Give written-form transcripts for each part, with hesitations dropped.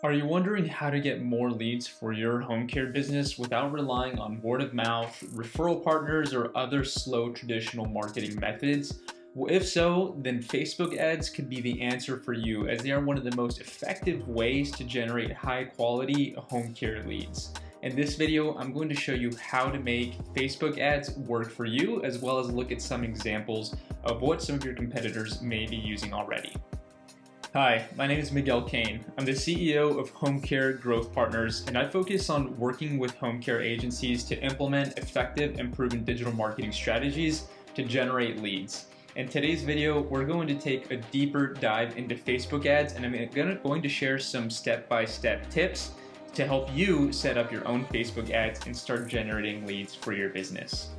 Are you wondering how to get more leads for your home care business without relying on word of mouth, referral partners, or other slow traditional marketing methods? Well, if so, then Facebook ads could be the answer for you, as they are one of the most effective ways to generate high quality home care leads. In this video, I'm going to show you how to make Facebook ads work for you, as well as look at some examples of what some of your competitors may be using already. Hi, my name is Miguel Kane. I'm the CEO of Home Care Growth Partners, and I focus on working with home care agencies to implement effective and proven digital marketing strategies to generate leads. In today's video, we're going to take a deeper dive into Facebook ads, and I'm going to share some step-by-step tips to help you set up your own Facebook ads and start generating leads for your business.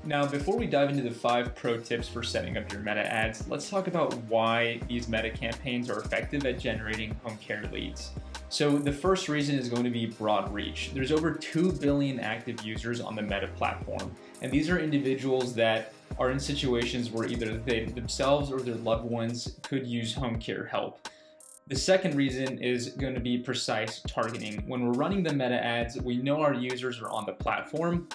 Now, before we dive into the 5 pro tips for setting up your meta ads, let's talk about why these meta campaigns are effective at generating home care leads. So the first reason is going to be broad reach. There's over 2 billion active users on the Meta platform, and these are individuals that are in situations where either they themselves or their loved ones could use home care help. The second reason is going to be precise targeting. When we're running the meta ads, we know our users are on the platform,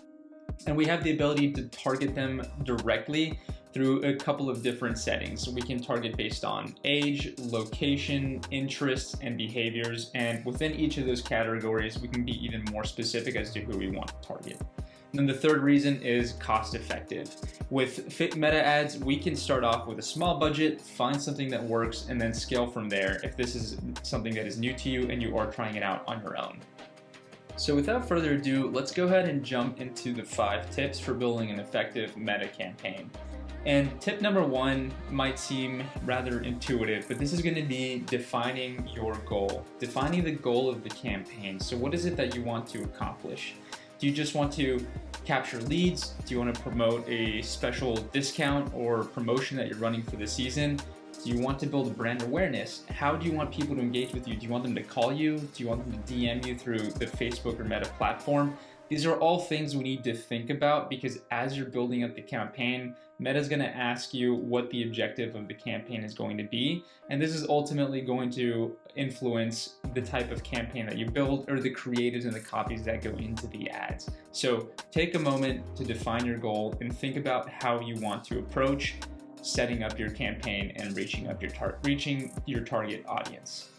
and we have the ability to target them directly through a couple of different settings. So we can target based on age, location, interests, and behaviors. And within each of those categories, we can be even more specific as to who we want to target. And then the third reason is cost effective. With meta ads, we can start off with a small budget, find something that works, and then scale from there if this is something that is new to you and you are trying it out on your own. So without further ado, let's go ahead and jump into the 5 tips for building an effective meta campaign. And tip number 1 might seem rather intuitive, but this is going to be defining your goal. Defining the goal of the campaign. So what is it that you want to accomplish? Do you just want to capture leads? Do you want to promote a special discount or promotion that you're running for the season? Do you want to build a brand awareness? How do you want people to engage with you? Do you want them to call you? Do you want them to DM you through the Facebook or Meta platform? These are all things we need to think about, because as you're building up the campaign, Meta is going to ask you what the objective of the campaign is going to be. And this is ultimately going to influence the type of campaign that you build or the creatives and the copies that go into the ads. So take a moment to define your goal and think about how you want to approach setting up your campaign and reaching your target audience.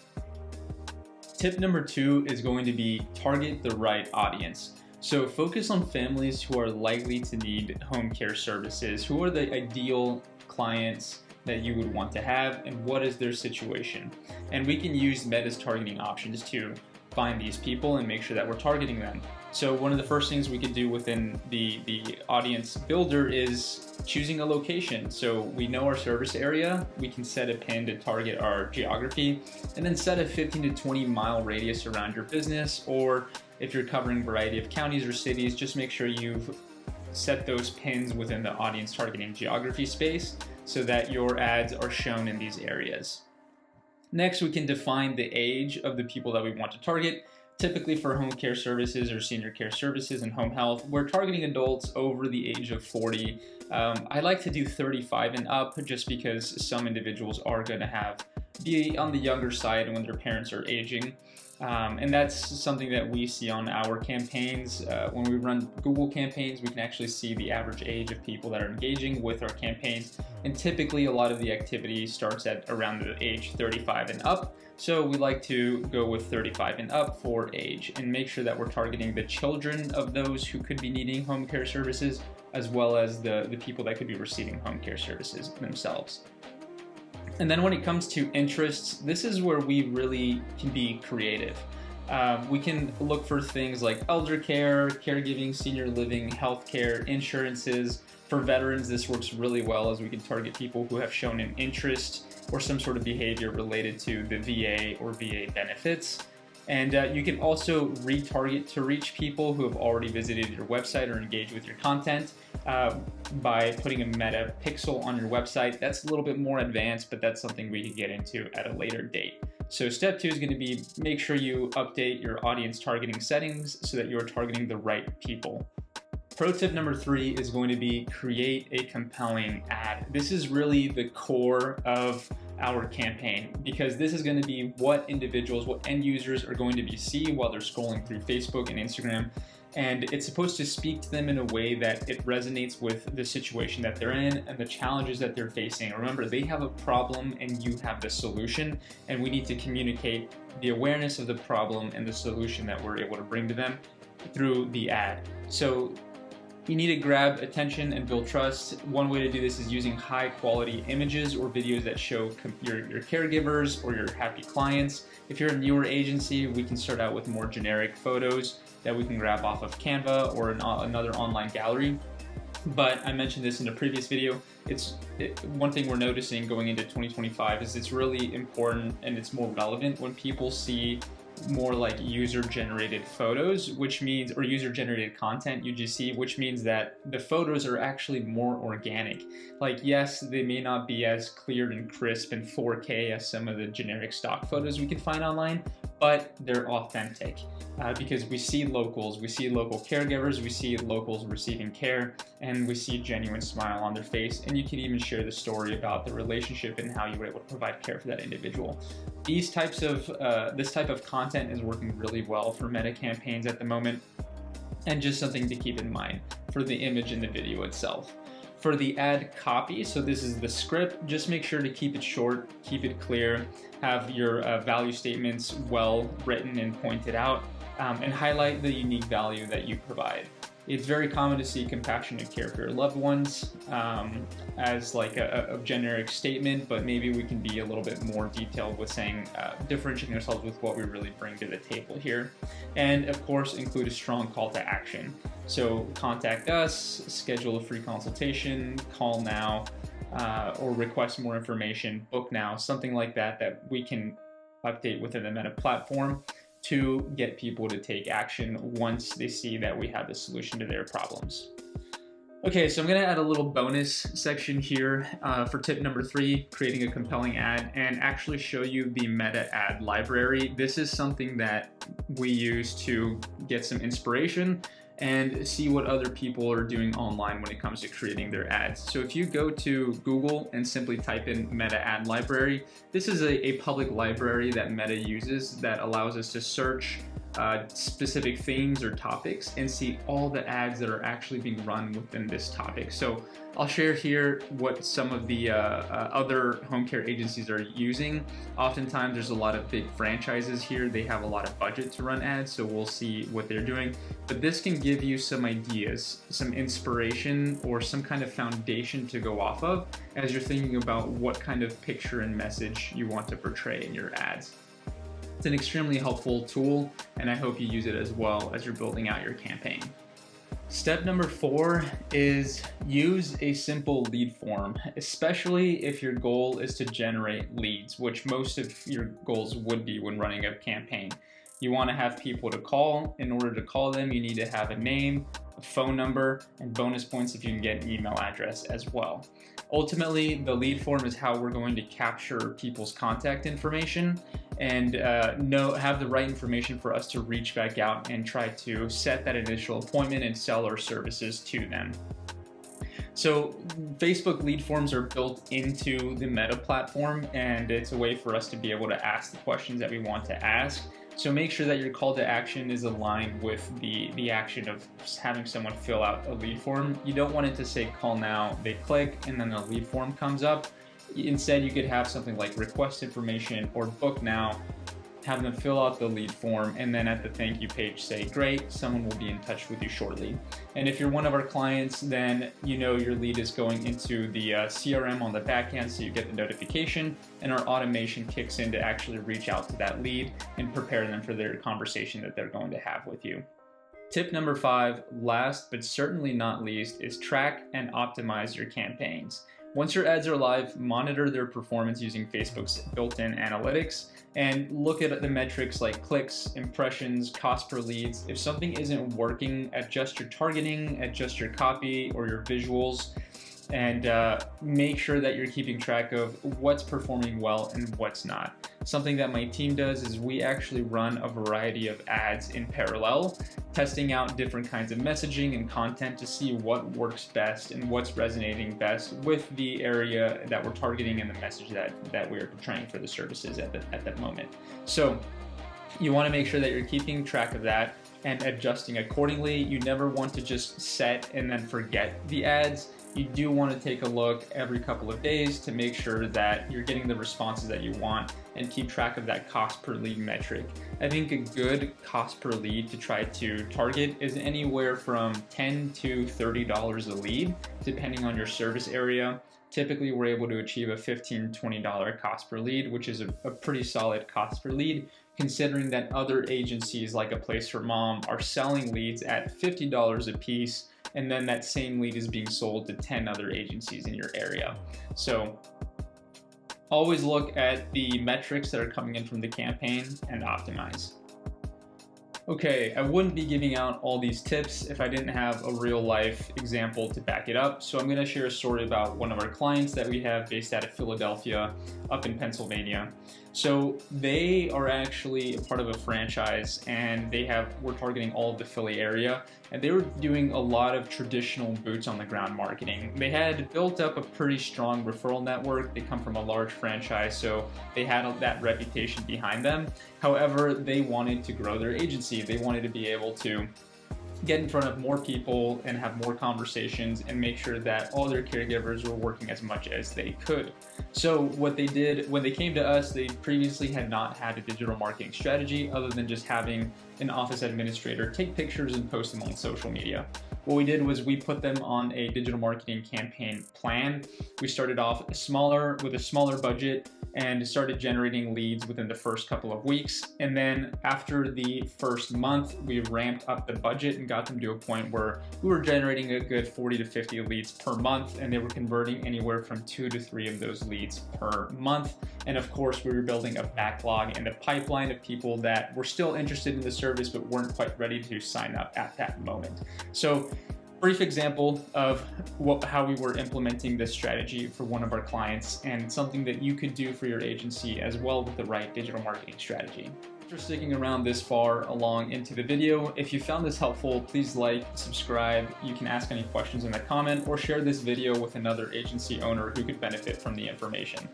Tip number 2 is going to be target the right audience. So focus on families who are likely to need home care services. Who are the ideal clients that you would want to have, and what is their situation? And we can use Meta's targeting options to find these people and make sure that we're targeting them. So one of the first things we could do within the audience builder is choosing a location. So we know our service area, we can set a pin to target our geography, and then set a 15 to 20 mile radius around your business. Or if you're covering a variety of counties or cities, just make sure you've set those pins within the audience targeting geography space so that your ads are shown in these areas. Next, we can define the age of the people that we want to target. Typically for home care services or senior care services and home health, we're targeting adults over the age of 40. I like to do 35 and up, just because some individuals are going to be on the younger side when their parents are aging. And that's something that we see on our campaigns. When we run Google campaigns, we can actually see the average age of people that are engaging with our campaigns. And typically a lot of the activity starts at around the age 35 and up. So we like to go with 35 and up for age and make sure that we're targeting the children of those who could be needing home care services, as well as the people that could be receiving home care services themselves. And then when it comes to interests, this is where we really can be creative. We can look for things like elder care, caregiving, senior living, healthcare, insurances. For veterans, this works really well, as we can target people who have shown an interest or some sort of behavior related to the VA or VA benefits. And you can also retarget to reach people who have already visited your website or engaged with your content by putting a meta pixel on your website. That's a little bit more advanced, but that's something we can get into at a later date. So step 2 is going to be make sure you update your audience targeting settings so that you are targeting the right people. Pro tip number 3 is going to be create a compelling ad. This is really the core of our campaign, because this is going to be what individuals, what end users are going to be seeing while they're scrolling through Facebook and Instagram. And it's supposed to speak to them in a way that it resonates with the situation that they're in and the challenges that they're facing. Remember, they have a problem and you have the solution, and we need to communicate the awareness of the problem and the solution that we're able to bring to them through the ad. So you need to grab attention and build trust. One way to do this is using high quality images or videos that show your caregivers or your happy clients. If you're a newer agency, we can start out with more generic photos that we can grab off of Canva or another online gallery. But I mentioned this in a previous video. One thing we're noticing going into 2025 is it's really important and it's more relevant when people see more like user-generated photos, which means, or user-generated content, UGC, which means that the photos are actually more organic. Like, yes, they may not be as clear and crisp and 4K as some of the generic stock photos we can find online, but they're authentic because we see locals, we see local caregivers, we see locals receiving care, and we see a genuine smile on their face, and you can even share the story about the relationship and how you were able to provide care for that individual. This type of content is working really well for Meta campaigns at the moment, and just something to keep in mind for the image and the video itself. For the ad copy, so this is the script, just make sure to keep it short, keep it clear, have your value statements well written and pointed out, and highlight the unique value that you provide. It's very common to see compassionate care for your loved ones as like a generic statement, but maybe we can be a little bit more detailed with saying, differentiating ourselves with what we really bring to the table here. And of course, include a strong call to action. So contact us, schedule a free consultation, call now, or request more information, book now, something like that we can update within the Meta platform to get people to take action once they see that we have the solution to their problems. Okay, so I'm gonna add a little bonus section here for tip number 3, creating a compelling ad, and actually show you the Meta ad library. This is something that we use to get some inspiration and see what other people are doing online when it comes to creating their ads. So if you go to Google and simply type in Meta ad library, this is a public library that Meta uses that allows us to search specific themes or topics and see all the ads that are actually being run within this topic. So I'll share here what some of the other home care agencies are using. Oftentimes there's a lot of big franchises here. They have a lot of budget to run ads, so we'll see what they're doing. But this can give you some ideas, some inspiration, or some kind of foundation to go off of as you're thinking about what kind of picture and message you want to portray in your ads. It's an extremely helpful tool, and I hope you use it as well as you're building out your campaign. Step number 4 is use a simple lead form, especially if your goal is to generate leads, which most of your goals would be when running a campaign. You want to have people to call. In order to call them, you need to have a name, a phone number, and bonus points if you can get an email address as well. Ultimately, the lead form is how we're going to capture people's contact information and have the right information for us to reach back out and try to set that initial appointment and sell our services to them. So Facebook lead forms are built into the Meta platform, and it's a way for us to be able to ask the questions that we want to ask. So make sure that your call to action is aligned with the action of having someone fill out a lead form. You don't want it to say call now, they click, and then the lead form comes up. Instead, you could have something like request information or book now, have them fill out the lead form, and then at the thank you page say, great, someone will be in touch with you shortly. And if you're one of our clients, then you know your lead is going into the CRM on the back end, so you get the notification, and our automation kicks in to actually reach out to that lead and prepare them for their conversation that they're going to have with you. Tip number 5, last but certainly not least, is track and optimize your campaigns. Once your ads are live, monitor their performance using Facebook's built-in analytics and look at the metrics like clicks, impressions, cost per leads. If something isn't working, adjust your targeting, adjust your copy or your visuals, and make sure that you're keeping track of what's performing well and what's not. Something that my team does is we actually run a variety of ads in parallel, testing out different kinds of messaging and content to see what works best and what's resonating best with the area that we're targeting and the message that we're portraying for the services at that moment. So you want to make sure that you're keeping track of that and adjusting accordingly. You never want to just set and then forget the ads. You do want to take a look every couple of days to make sure that you're getting the responses that you want and keep track of that cost per lead metric. I think a good cost per lead to try to target is anywhere from $10 to $30 a lead, depending on your service area. Typically, we're able to achieve a $15, $20 cost per lead, which is a pretty solid cost per lead, considering that other agencies like A Place for Mom are selling leads at $50 a piece, and then that same lead is being sold to 10 other agencies in your area. So always look at the metrics that are coming in from the campaign and optimize. Okay, I wouldn't be giving out all these tips if I didn't have a real life example to back it up. So I'm going to share a story about one of our clients that we have based out of Philadelphia up in Pennsylvania. So they are actually a part of a franchise, and we're targeting all of the Philly area, and they were doing a lot of traditional boots on the ground marketing. They had built up a pretty strong referral network. They come from a large franchise, so they had that reputation behind them. However, they wanted to grow their agency. They wanted to be able to get in front of more people and have more conversations and make sure that all their caregivers were working as much as they could. So what they did when they came to us, they previously had not had a digital marketing strategy other than just having an office administrator take pictures and post them on social media. What we did was we put them on a digital marketing campaign plan. We started off with a smaller budget and started generating leads within the first couple of weeks. And then after the first month, we ramped up the budget and got them to a point where we were generating a good 40 to 50 leads per month, and they were converting anywhere from 2 to 3 of those leads per month. And of course, we were building a backlog and a pipeline of people that were still interested in the service but weren't quite ready to sign up at that moment. So brief example of how we were implementing this strategy for one of our clients, and something that you could do for your agency as well with the right digital marketing strategy. Thanks for sticking around this far along into the video. If you found this helpful, please like, subscribe. You can ask any questions in the comment or share this video with another agency owner who could benefit from the information.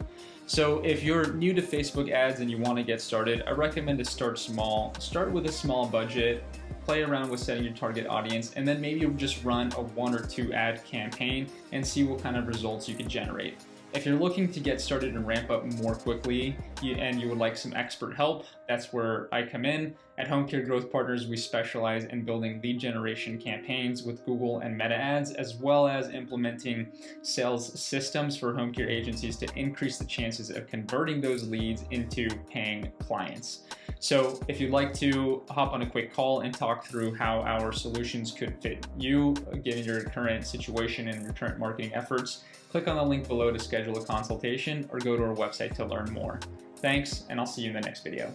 So if you're new to Facebook ads and you want to get started, I recommend to start small. Start with a small budget, play around with setting your target audience, and then maybe just run a 1 or 2 ad campaign and see what kind of results you can generate. If you're looking to get started and ramp up more quickly and you would like some expert help, that's where I come in. At Home Care Growth Partners, we specialize in building lead generation campaigns with Google and Meta ads, as well as implementing sales systems for home care agencies to increase the chances of converting those leads into paying clients. So if you'd like to hop on a quick call and talk through how our solutions could fit you, given your current situation and your current marketing efforts, click on the link below to schedule a consultation or go to our website to learn more. Thanks, and I'll see you in the next video.